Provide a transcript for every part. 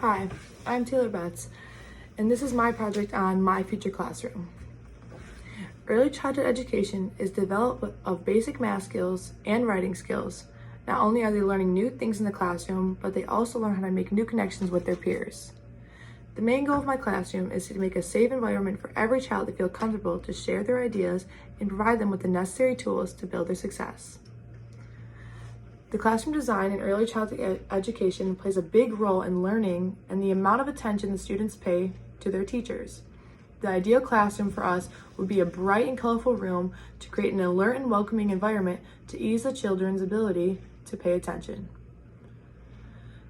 Hi, I'm Taylor Betts, and this is my project on My Future Classroom. Early childhood education is development of basic math skills and writing skills. Not only are they learning new things in the classroom, but they also learn how to make new connections with their peers. The main goal of my classroom is to make a safe environment for every child to feel comfortable to share their ideas and provide them with the necessary tools to build their success. The classroom design in early childhood education plays a big role in learning and the amount of attention the students pay to their teachers. The ideal classroom for us would be a bright and colorful room to create an alert and welcoming environment to ease the children's ability to pay attention.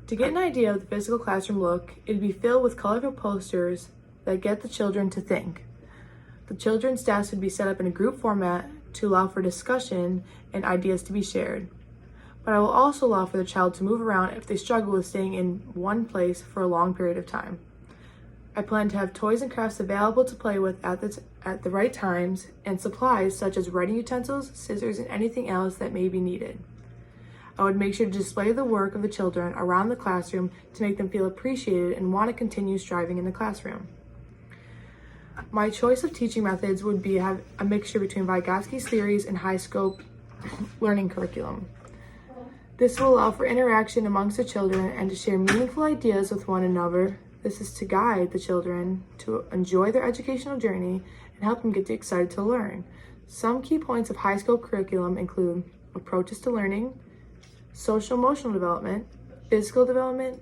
To get an idea of the physical classroom look, it would be filled with colorful posters that get the children to think. The children's desks would be set up in a group format to allow for discussion and ideas to be shared. But I will also allow for the child to move around if they struggle with staying in one place for a long period of time. I plan to have toys and crafts available to play with at the right times, and supplies such as writing utensils, scissors, and anything else that may be needed. I would make sure to display the work of the children around the classroom to make them feel appreciated and want to continue striving in the classroom. My choice of teaching methods would be have a mixture between Vygotsky's theories and high-scope learning curriculum. This will allow for interaction amongst the children and to share meaningful ideas with one another. This is to guide the children to enjoy their educational journey and help them get excited to learn. Some key points of high-scope curriculum include approaches to learning, social-emotional development, physical development,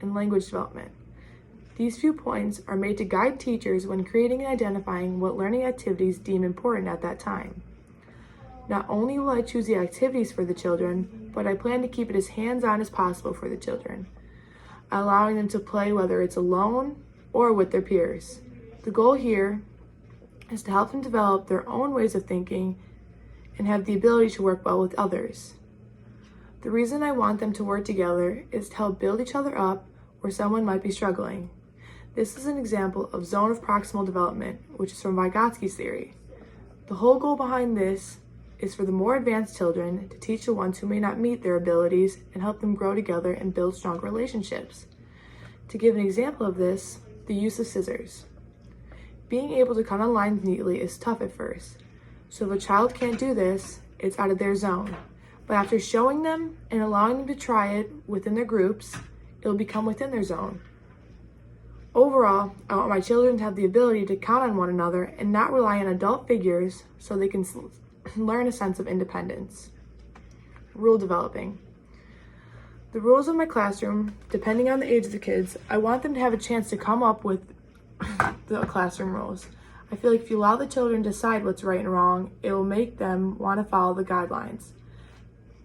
and language development. These few points are made to guide teachers when creating and identifying what learning activities deem important at that time. Not only will I choose the activities for the children, but I plan to keep it as hands-on as possible for the children, allowing them to play whether it's alone or with their peers. The goal here is to help them develop their own ways of thinking and have the ability to work well with others. The reason I want them to work together is to help build each other up where someone might be struggling. This is an example of zone of proximal development, which is from Vygotsky's theory. The whole goal behind this is for the more advanced children to teach the ones who may not meet their abilities and help them grow together and build strong relationships. To give an example of this, the use of scissors. Being able to cut on lines neatly is tough at first, so if a child can't do this, it's out of their zone. But after showing them and allowing them to try it within their groups, it will become within their zone. Overall, I want my children to have the ability to count on one another and not rely on adult figures so they can learn a sense of independence. Rule developing. The rules of my classroom, depending on the age of the kids, I want them to have a chance to come up with the classroom rules. I feel like if you allow the children to decide what's right and wrong, it will make them want to follow the guidelines.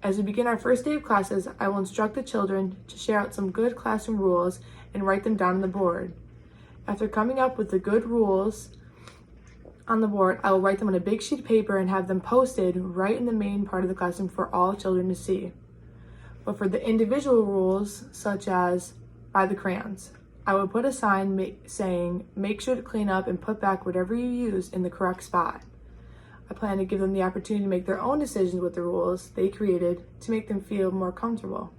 As we begin our first day of classes, I will instruct the children to share out some good classroom rules and write them down on the board. After coming up with the good rules on the board, I will write them on a big sheet of paper and have them posted right in the main part of the classroom for all children to see. But for the individual rules, such as buy the crayons, I will put a sign saying, make sure to clean up and put back whatever you used in the correct spot. I plan to give them the opportunity to make their own decisions with the rules they created to make them feel more comfortable.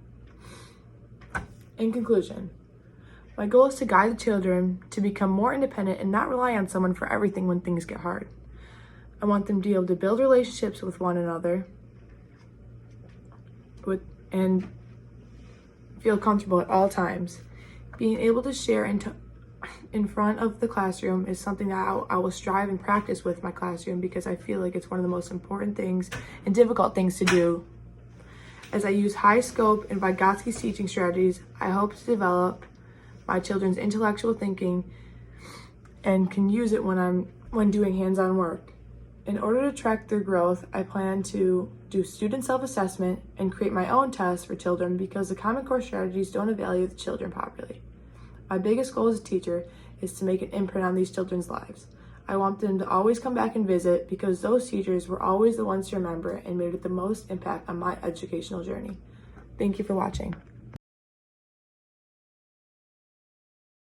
In conclusion, my goal is to guide the children to become more independent and not rely on someone for everything when things get hard. I want them to be able to build relationships with one another and feel comfortable at all times. Being able to share in front of the classroom is something that I will strive and practice with my classroom because I feel like it's one of the most important things and difficult things to do. As I use high scope and Vygotsky's teaching strategies, I hope to develop my children's intellectual thinking and can use it when doing hands-on work. In order to track their growth, I plan to do student self-assessment and create my own tests for children because the Common Core strategies don't evaluate the children properly. My biggest goal as a teacher is to make an imprint on these children's lives. I want them to always come back and visit because those teachers were always the ones to remember and made the most impact on my educational journey. Thank you for watching.